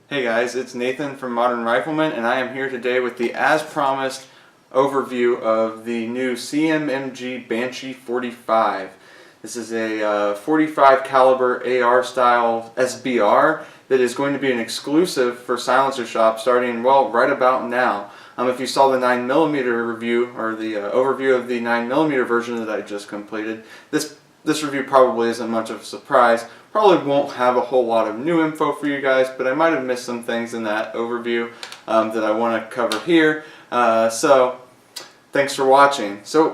Hey guys, it's Nathan from Modern Rifleman, and I am here today with the as promised overview of the new CMMG Banshee 45. This is a 45 caliber AR style SBR that is going to be an exclusive for silencer shops starting, well, right about now. If you saw the 9mm review, or the overview of the 9mm version that I just completed, this review probably isn't much of a surprise. Probably won't have a whole lot of new info for you guys, but I might have missed some things in that overview that I want to cover here. So thanks for watching. So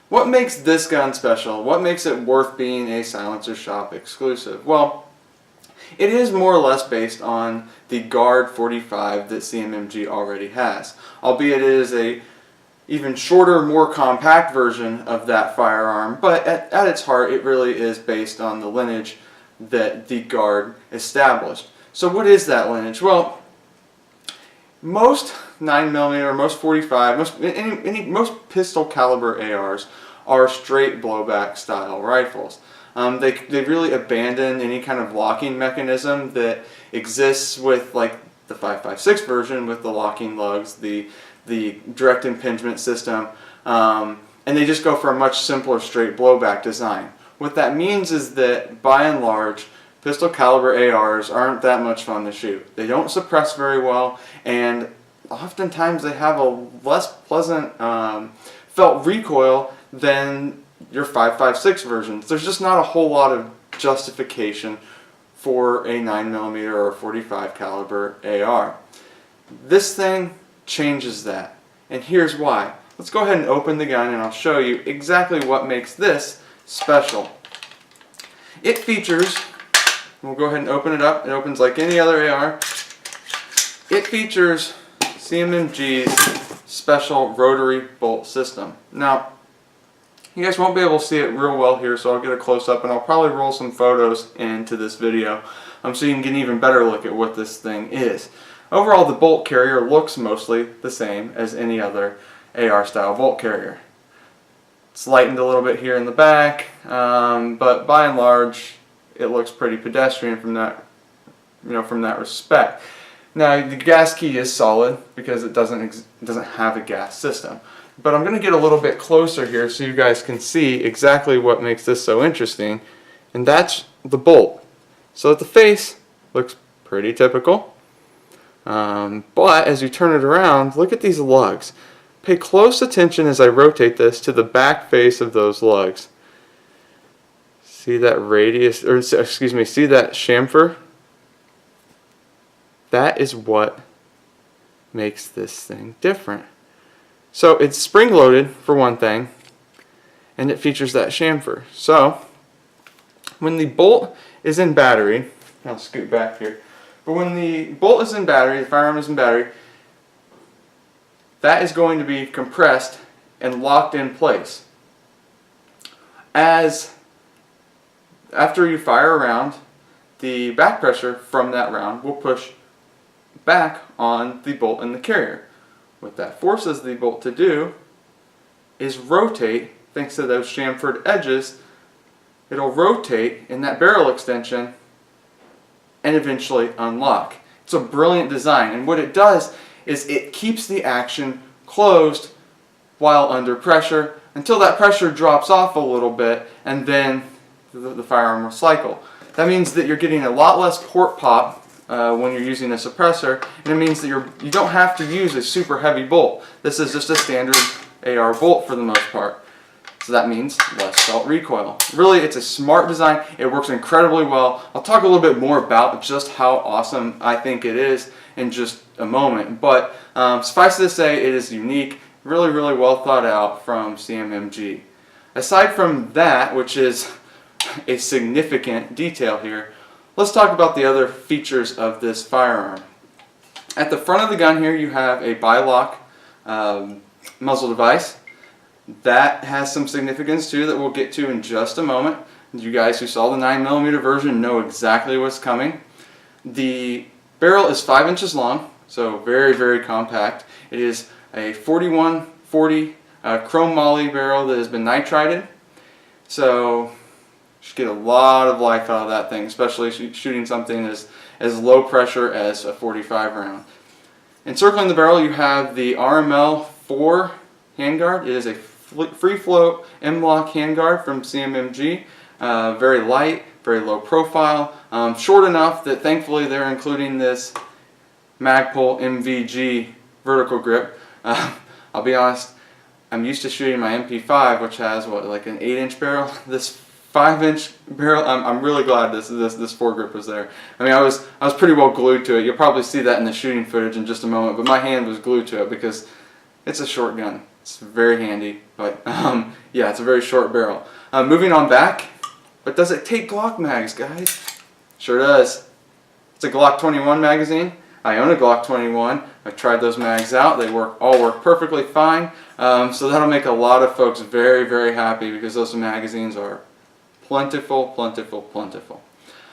what makes this gun special? What makes it worth being a silencer shop exclusive? Well, it is more or less based on the Guard 45 that CMMG already has, albeit it is a even shorter, more compact version of that firearm, but at its heart it really is based on the lineage that the Guard established. So what is that lineage? Well, most 9mm, most 45, most pistol caliber ARs are straight blowback style rifles. They really abandon any kind of locking mechanism that exists with, like, the 5.56 version with the locking lugs, the direct impingement system, and they just go for a much simpler straight blowback design. What that means is that by and large, pistol caliber ARs aren't that much fun to shoot. They don't suppress very well, and oftentimes they have a less pleasant felt recoil than your 5.56 versions. There's just not a whole lot of justification for a 9mm or a 45 caliber AR. This thing changes that, and here's why. Let's go ahead and open the gun and I'll show you exactly what makes this special. It features, we'll go ahead and open it up, it opens like any other AR. It features CMMG's special rotary bolt system. Now, you guys won't be able to see it real well here, so I'll get a close-up and I'll probably roll some photos into this video so you can get an even better look at what this thing is. Overall, the bolt carrier looks mostly the same as any other AR style bolt carrier. It's lightened a little bit here in the back, but by and large it looks pretty pedestrian from that, from that respect. Now, the gas key is solid because it doesn't have a gas system. But I'm going to get a little bit closer here so you guys can see exactly what makes this so interesting, and that's the bolt. So the face looks pretty typical, but as you turn it around, look at these lugs. Pay close attention as I rotate this to the back face of those lugs. See that radius, or excuse me, see that chamfer? That is what makes this thing different. So it's spring-loaded for one thing, and it features that chamfer. So when the bolt is in battery, I'll scoot back here, but when the bolt is in battery, the firearm is in battery, that is going to be compressed and locked in place. After you fire a round, the back pressure from that round will push back on the bolt in the carrier. What that forces the bolt to do is rotate, thanks to those chamfered edges. It'll rotate in that barrel extension and eventually unlock. It's a brilliant design, and what it does is it keeps the action closed while under pressure until that pressure drops off a little bit, and then the firearm will cycle. That means that you're getting a lot less port pop when you're using a suppressor, and it means that you don't have to use a super heavy bolt. This is just a standard AR bolt for the most part. So that means less felt recoil. Really, it's a smart design. It works incredibly well. I'll talk a little bit more about just how awesome I think it is in just a moment. But suffice it to say, it is unique, really, really well thought out from CMMG. Aside from that, which is a significant detail here, let's talk about the other features of this firearm. At the front of the gun here you have a bi-lock muzzle device. That has some significance too that we'll get to in just a moment. You guys who saw the 9mm version know exactly what's coming. The barrel is 5 inches long, so very, very compact. It is a 41 40 chrome moly barrel that has been nitrided. So you should get a lot of life out of that thing, especially shooting something as low pressure as a 45 round. Encircling the barrel you have the RML4 handguard. It is a free float M-lock handguard from CMMG. Very light, very low profile, short enough that thankfully they're including this Magpul MkG vertical grip. I'll be honest, I'm used to shooting my MP5, which has what, like an 8-inch barrel. This 5-inch barrel, I'm really glad this foregrip was there. I mean, I was pretty well glued to it. You'll probably see that in the shooting footage in just a moment, but my hand was glued to it because it's a short gun. It's very handy, but yeah, it's a very short barrel. Moving on back, but does it take Glock mags, guys? Sure does. It's a Glock 21 magazine. I own a Glock 21. I've tried those mags out. They all work perfectly fine. So that'll make a lot of folks very, very happy because those magazines are plentiful, plentiful, plentiful.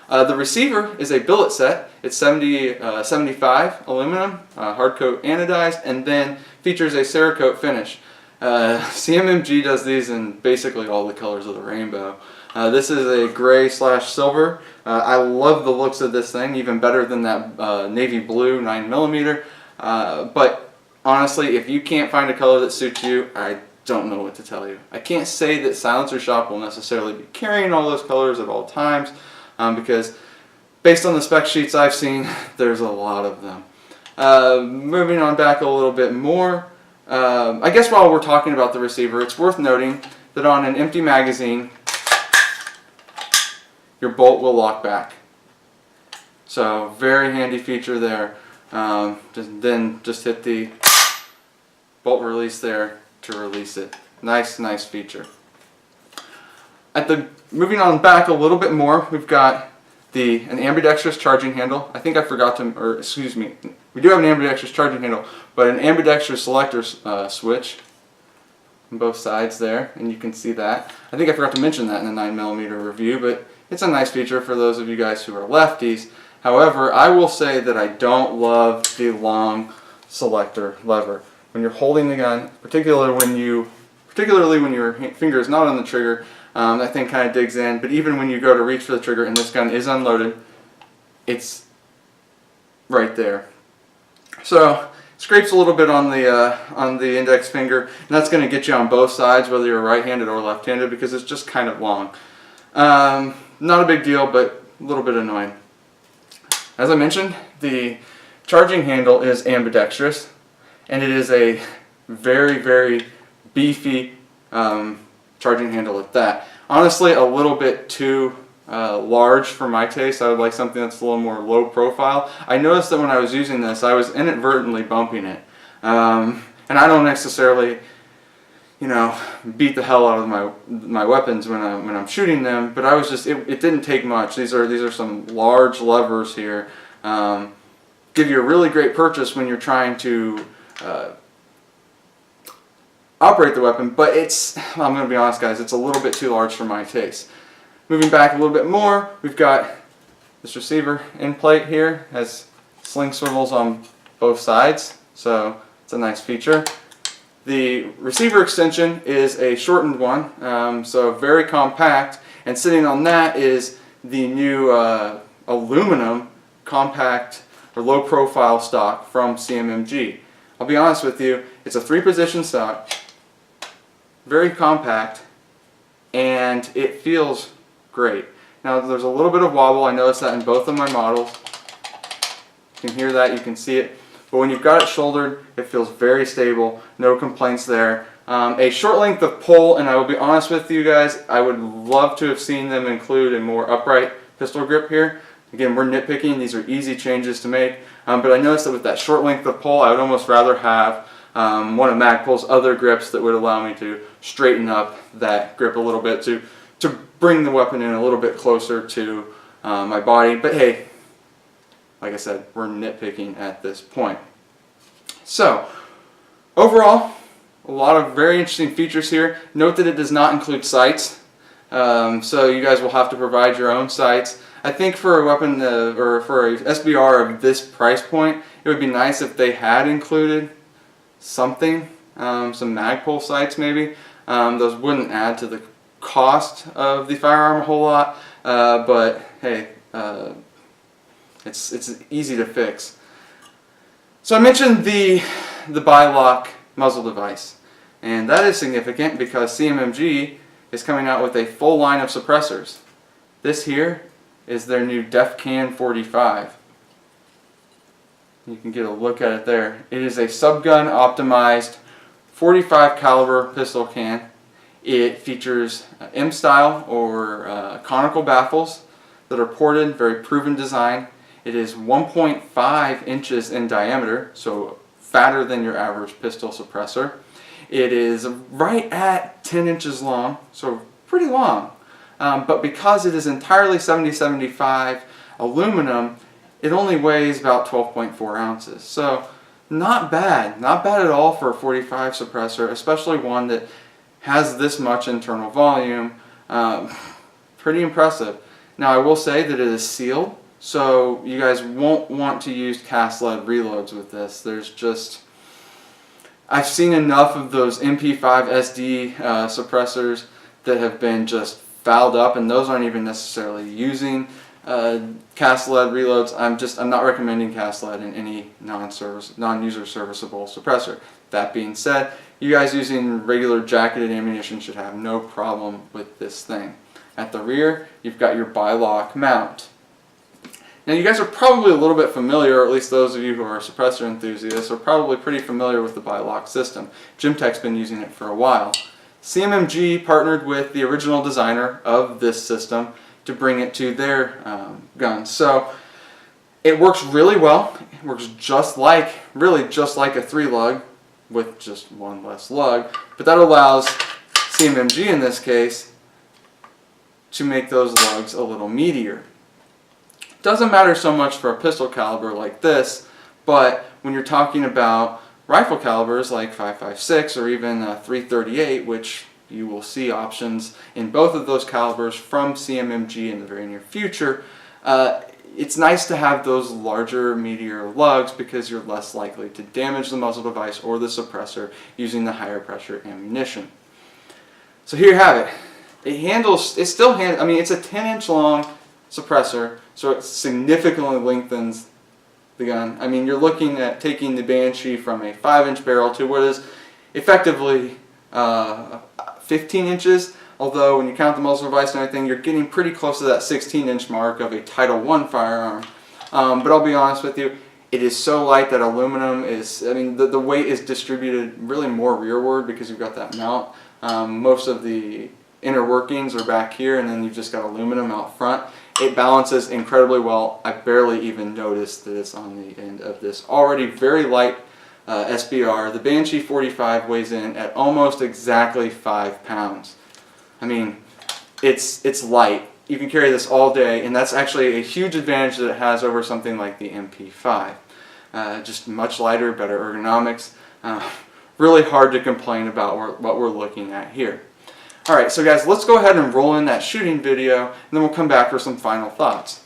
The receiver is a billet set. It's 75 aluminum, hard coat anodized, and then features a Cerakote finish. CMMG does these in basically all the colors of the rainbow. This is a gray/silver. I love the looks of this thing, even better than that navy blue 9mm. But honestly, if you can't find a color that suits you, I don't know what to tell you. I can't say that Silencer Shop will necessarily be carrying all those colors at all times, because based on the spec sheets I've seen, there's a lot of them. Moving on back a little bit more, I guess while we're talking about the receiver, it's worth noting that on an empty magazine, your bolt will lock back. So very handy feature there. Just hit the bolt release there to release it. Nice feature. Moving on back a little bit more, we've got an ambidextrous charging handle. I think I forgot to, or excuse me, we do have an ambidextrous charging handle, but an ambidextrous selector switch on both sides there, and you can see that. I think I forgot to mention that in the 9mm review, but it's a nice feature for those of you guys who are lefties. However, I will say that I don't love the long selector lever. When you're holding the gun, particularly when your finger is not on the trigger, that thing kind of digs in. But even when you go to reach for the trigger and this gun is unloaded, it's right there. So it scrapes a little bit on the index finger, and that's going to get you on both sides, whether you're right-handed or left-handed, because it's just kind of long. Not a big deal, but a little bit annoying. As I mentioned, the charging handle is ambidextrous, and it is a very, very beefy charging handle at that. Honestly, a little bit too large for my taste. I would like something that's a little more low profile. I noticed that when I was using this, I was inadvertently bumping it. And I don't necessarily, beat the hell out of my weapons when I'm shooting them, but I was just, it didn't take much. These are some large levers here. Give you a really great purchase when you're trying to operate the weapon, but I'm going to be honest guys, it's a little bit too large for my taste. Moving back a little bit more, we've got this receiver end plate here, has sling swivels on both sides, so it's a nice feature. The receiver extension is a shortened one, so very compact, and sitting on that is the new aluminum compact or low profile stock from CMMG. I'll be honest with you, it's a 3-position stock, very compact, and it feels great. Now there's a little bit of wobble, I noticed that in both of my models. You can hear that, you can see it. But when you've got it shouldered, it feels very stable, no complaints there. A short length of pull, and I will be honest with you guys, I would love to have seen them include a more upright pistol grip here. Again, we're nitpicking, these are easy changes to make, but I noticed that with that short length of pull, I would almost rather have one of Magpul's other grips that would allow me to straighten up that grip a little bit to bring the weapon in a little bit closer to my body. But hey, like I said, we're nitpicking at this point. So, overall, a lot of very interesting features here. Note that it does not include sights, so you guys will have to provide your own sights. I think for a weapon, or for a SBR of this price point, it would be nice if they had included something some Magpul sights maybe. Those wouldn't add to the cost of the firearm a whole lot, but hey, it's easy to fix. So I mentioned the bi-lock muzzle device, and that is significant because CMMG is coming out with a full line of suppressors. This here is their new DefCan 45. You can get a look at it there. It is a subgun optimized 45 caliber pistol can. It features M style or conical baffles that are ported, very proven design. It is 1.5 inches in diameter, so fatter than your average pistol suppressor. It is right at 10 inches long, so pretty long. But because it is entirely 70-75 aluminum, it only weighs about 12.4 ounces. So not bad at all for a 45 suppressor, especially one that has this much internal volume. Pretty impressive. Now I will say that it is sealed, so you guys won't want to use cast lead reloads with this. I've seen enough of those MP5 SD suppressors that have been just fouled up, and those aren't even necessarily using cast lead reloads. I'm not recommending cast lead in any non-user serviceable suppressor. That being said, you guys using regular jacketed ammunition should have no problem with this thing. At the rear, you've got your bi-lock mount. Now you guys are probably a little bit familiar, or at least those of you who are suppressor enthusiasts are probably pretty familiar with the bi-lock system. Gemtech's been using it for a while. CMMG partnered with the original designer of this system to bring it to their guns. So it works really well. It works really just like a 3-lug with just one less lug, but that allows CMMG in this case to make those lugs a little meatier. Doesn't matter so much for a pistol caliber like this, but when you're talking about rifle calibers like 5.56 or even 338, which you will see options in both of those calibers from CMMG in the very near future, it's nice to have those larger, meatier lugs because you're less likely to damage the muzzle device or the suppressor using the higher pressure ammunition. So here you have it. It's a 10-inch long suppressor, so it significantly lengthens the gun. I mean, you're looking at taking the Banshee from a 5-inch barrel to what is effectively 15 inches, although when you count the muzzle device and everything, you're getting pretty close to that 16-inch mark of a Title I firearm. But I'll be honest with you, it is so light that aluminum is, the weight is distributed really more rearward because you've got that mount. Most of the inner workings are back here, and then you've just got aluminum out front. It balances incredibly well. I barely even noticed that it's on the end of this already very light SBR. The Banshee 45 weighs in at almost exactly 5 pounds. I mean, it's light. You can carry this all day, and that's actually a huge advantage that it has over something like the MP5. Just much lighter, better ergonomics. Really hard to complain about what we're looking at here. Alright, so guys, let's go ahead and roll in that shooting video, and then we'll come back for some final thoughts.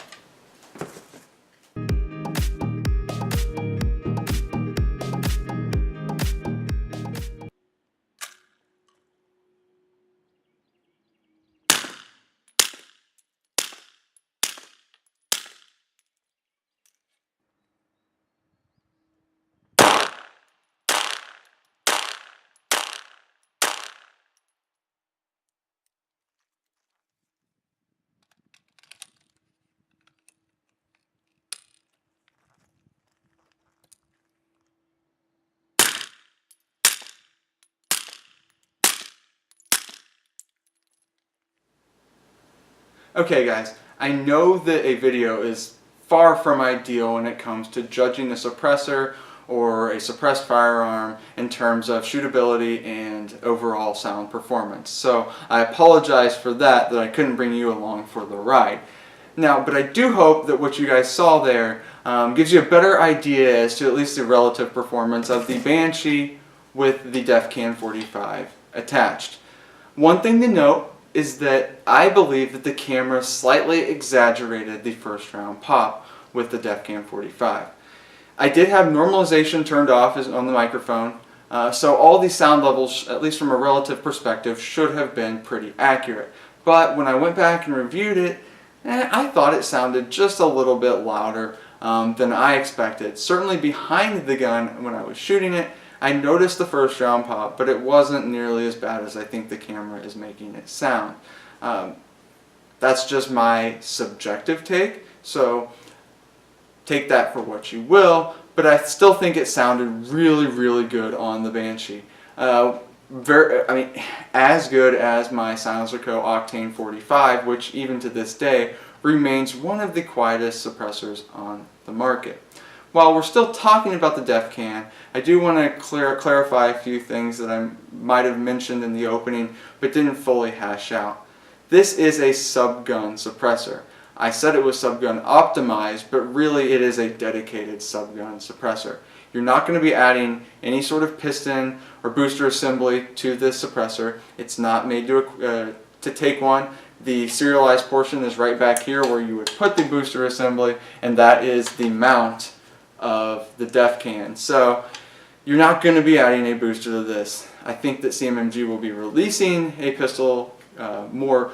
Okay guys, I know that a video is far from ideal when it comes to judging a suppressor or a suppressed firearm in terms of shootability and overall sound performance. So I apologize for that I couldn't bring you along for the ride. Now, but I do hope that what you guys saw there gives you a better idea as to at least the relative performance of the Banshee with the DefCan 45 attached. One thing to note is that I believe that the camera slightly exaggerated the first round pop with the DefCan 45. I did have normalization turned off on the microphone, So all these sound levels, at least from a relative perspective, should have been pretty accurate. But when I went back and reviewed it, I thought it sounded just a little bit louder than I expected. Certainly behind the gun when I was shooting it, I noticed the first round pop, but it wasn't nearly as bad as I think the camera is making it sound. That's just my subjective take, so take that for what you will, but I still think it sounded really, really good on the Banshee. As good as my Silencer Co. Octane 45, which even to this day remains one of the quietest suppressors on the market. While we're still talking about the DefCan, I do want to clarify a few things that I might have mentioned in the opening but didn't fully hash out. This is a subgun suppressor. I said it was subgun optimized, but really it is a dedicated subgun suppressor. You're not going to be adding any sort of piston or booster assembly to this suppressor. It's not made to take one. The serialized portion is right back here where you would put the booster assembly, and that is the mount of the DefCan. So you're not going to be adding a booster to this. I think that CMMG will be releasing a more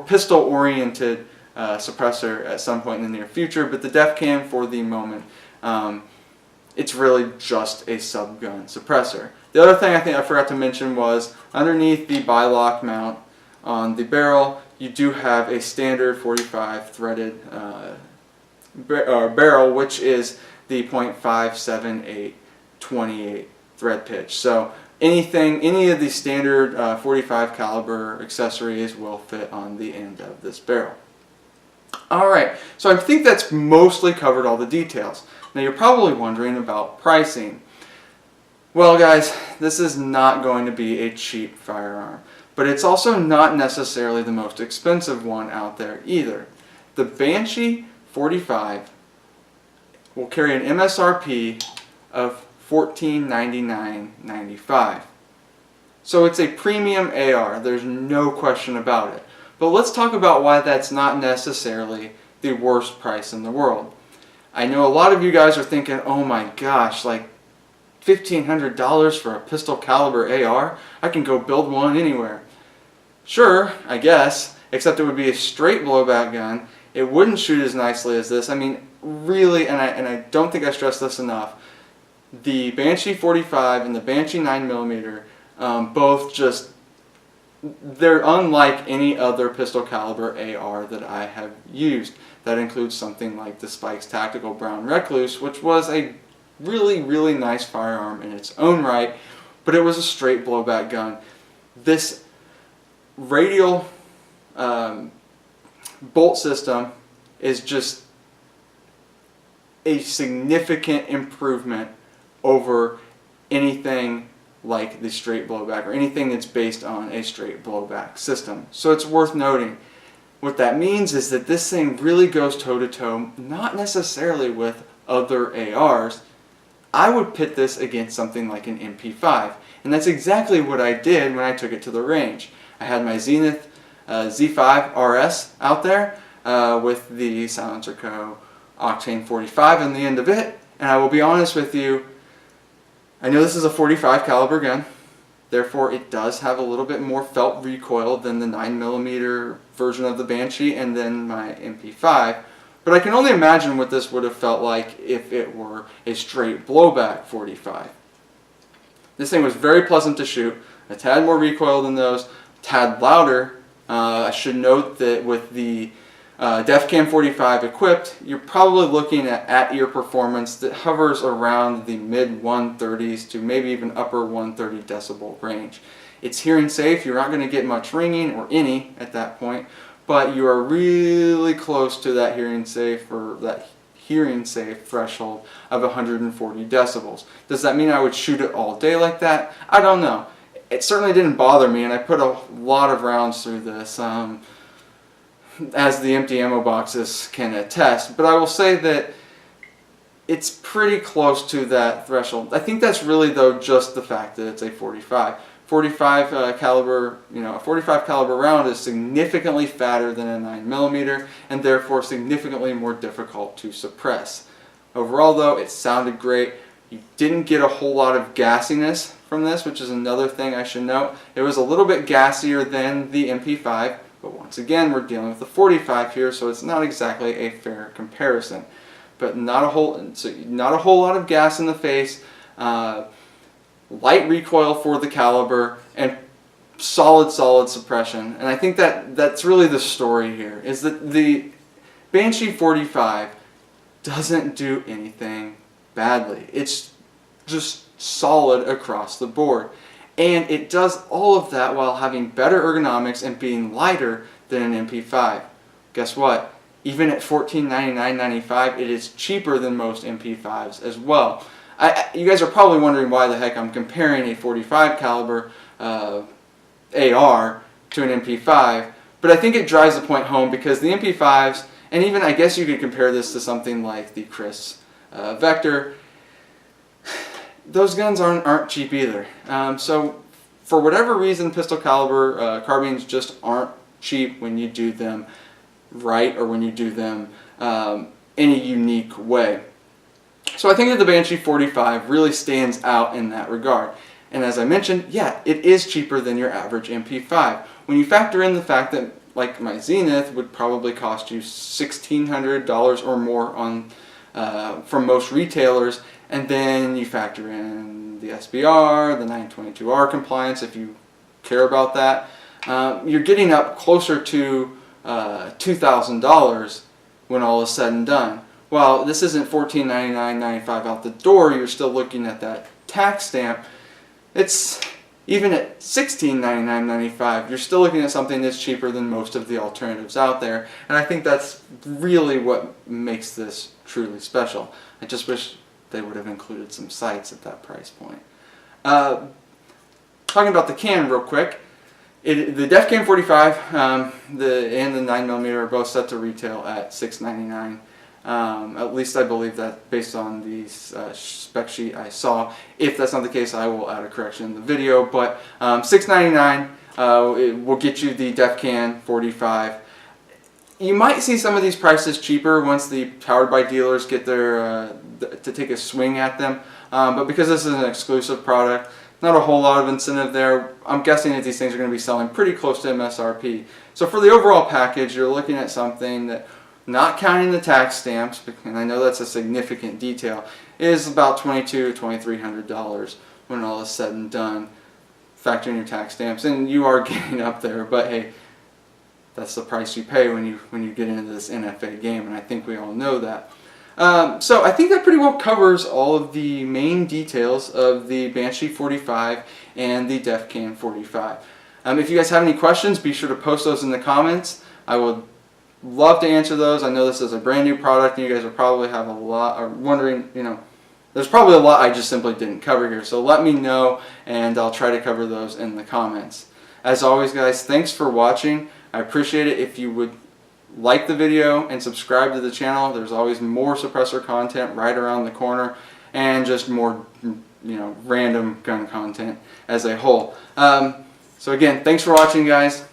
pistol-oriented suppressor at some point in the near future, but the DefCan for the moment, it's really just a subgun suppressor. The other thing I think I forgot to mention was underneath the bilock mount on the barrel, you do have a standard 45 threaded barrel, which is the .578/28 thread pitch. So any of the standard 45 caliber accessories will fit on the end of this barrel. Alright, so I think that's mostly covered all the details. Now you're probably wondering about pricing. Well guys, this is not going to be a cheap firearm, but it's also not necessarily the most expensive one out there either. The Banshee 45 will carry an MSRP of $1499.95. So it's a premium AR, there's no question about it. But let's talk about why that's not necessarily the worst price in the world. I know a lot of you guys are thinking, oh my gosh, like $1,500 for a pistol caliber AR? I can go build one anywhere. Sure, I guess, except it would be a straight blowback gun. It wouldn't shoot as nicely as this. I mean, really, and I don't think I stressed this enough, the Banshee 45 and the Banshee 9mm, both just, they're unlike any other pistol caliber AR that I have used. That includes something like the Spikes Tactical Brown Recluse, which was a really, really nice firearm in its own right, but it was a straight blowback gun. This radial bolt system is just a significant improvement over anything like the straight blowback or anything that's based on a straight blowback system. So it's worth noting. What that means is that this thing really goes toe-to-toe, not necessarily with other ARs. I would pit this against something like an MP5, and that's exactly what I did when I took it to the range. I had my Zenith Z5 RS out there with the Silencer Co. Octane 45 on the end of it, and I will be honest with you, I know this is a 45 caliber gun, therefore it does have a little bit more felt recoil than the 9mm version of the Banshee and then my MP5, but I can only imagine what this would have felt like if it were a straight blowback 45. This thing was very pleasant to shoot, a tad more recoil than those, a tad louder. I should note that with the DefCan 45 equipped, you're probably looking at ear performance that hovers around the mid 130s to maybe even upper 130 decibel range. It's hearing safe, you're not going to get much ringing or any at that point, but you are really close to that hearing safe threshold of 140 decibels. Does that mean I would shoot it all day like that? I don't know. It certainly didn't bother me, and I put a lot of rounds through this. As the empty ammo boxes can attest, but I will say that it's pretty close to that threshold. I think that's really though just the fact that it's a 45. 45 caliber, a 45 caliber round is significantly fatter than a 9mm and therefore significantly more difficult to suppress. Overall though, it sounded great. You didn't get a whole lot of gassiness from this, which is another thing I should note. It was a little bit gassier than the MP5, but once again, we're dealing with the 45 here, so it's not exactly a fair comparison. But not a whole lot of gas in the face, light recoil for the caliber, and solid suppression. And I think that's really the story here, is that the Banshee 45 doesn't do anything badly. It's just solid across the board. And it does all of that while having better ergonomics and being lighter than an MP5. Guess what? Even at $1499.95, it is cheaper than most MP5s as well. You guys are probably wondering why the heck I'm comparing a 45 caliber AR to an MP5, but I think it drives the point home because the MP5s, and even I guess you could compare this to something like the Chris Vector, those guns aren't cheap either. So for whatever reason, pistol caliber carbines just aren't cheap when you do them right, or when you do them in a unique way. So I think that the Banshee 45 really stands out in that regard. And as I mentioned, yeah, it is cheaper than your average MP5. When you factor in the fact that, like, my Zenith would probably cost you $1,600 or more on from most retailers, and then you factor in the SBR, the 922R compliance if you care about that, you're getting up closer to $2,000 when all is said and done. Well, this isn't $1499.95 out the door. You're still looking at that tax stamp. It's even at $1699.95. You're still looking at something that's cheaper than most of the alternatives out there. And I think that's really what makes this truly special. I just wish they would have included some sights at that price point. Talking about the can real quick. The DefCan 45 and the 9mm are both set to retail at $699. At least I believe that based on the spec sheet I saw. If that's not the case, I will add a correction in the video. But $699 it will get you the DefCan 45. You might see some of these prices cheaper once the Powered by dealers get their to take a swing at them. But because this is an exclusive product, not a whole lot of incentive there. I'm guessing that these things are going to be selling pretty close to MSRP. So for the overall package, you're looking at something that, not counting the tax stamps, and I know that's a significant detail, is about $2,200 to $2,300 when all is said and done, factoring your tax stamps. And you are getting up there, but hey, that's the price you pay when you get into this NFA game, and I think we all know that. So I think that pretty well covers all of the main details of the Banshee 45 and the DefCan 45. If you guys have any questions, be sure to post those in the comments. I would love to answer those. I know this is a brand new product and you guys will probably have a lot, or wondering, there's probably a lot I just simply didn't cover here. So let me know and I'll try to cover those in the comments. As always, guys, thanks for watching. I appreciate it if you would like the video and subscribe to the channel. There's always more suppressor content right around the corner, and just more random gun content as a whole. So again, thanks for watching, guys.